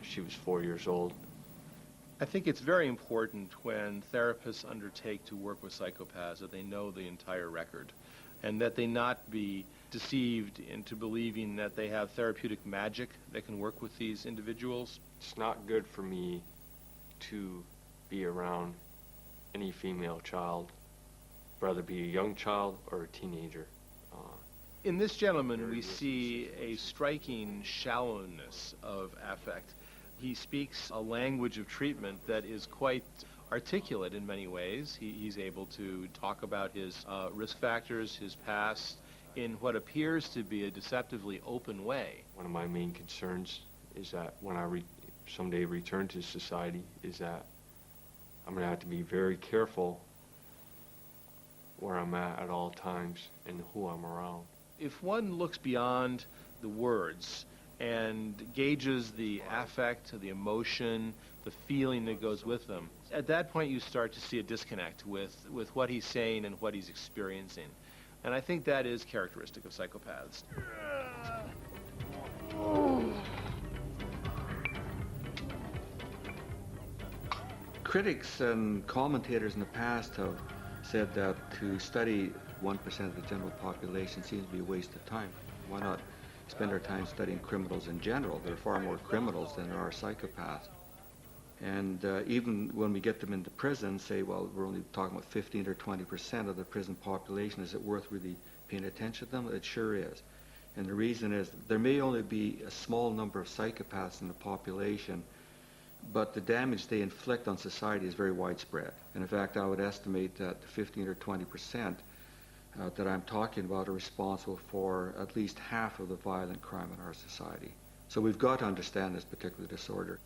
she was 4 years old. I think it's very important when therapists undertake to work with psychopaths that they know the entire record and that they not be deceived into believing that they have therapeutic magic that can work with these individuals. It's not good for me to be around any female child, whether it be a young child or a teenager. In this gentleman, we see a striking shallowness of affect. He speaks a language of treatment that is quite articulate in many ways. He's able to talk about his risk factors, his past, in what appears to be a deceptively open way. One of my main concerns is that when I someday return to society is that I'm going to have to be very careful where I'm at all times and who I'm around. If one looks beyond the words and gauges the affect, the emotion, the feeling that goes with them, at that point you start to see a disconnect with what he's saying and what he's experiencing. And I think that is characteristic of psychopaths. Critics and commentators in the past have said that to study 1% of the general population seems to be a waste of time. Why not spend our time studying criminals in general? There are far more criminals than there are psychopaths. And even when we get them into prison, say, well, we're only talking about 15 or 20% of the prison population. Is it worth really paying attention to them? It sure is. And the reason is there may only be a small number of psychopaths in the population, but the damage they inflict on society is very widespread. And in fact, I would estimate that the 15 or 20% that I'm talking about are responsible for at least half of the violent crime in our society. So we've got to understand this particular disorder.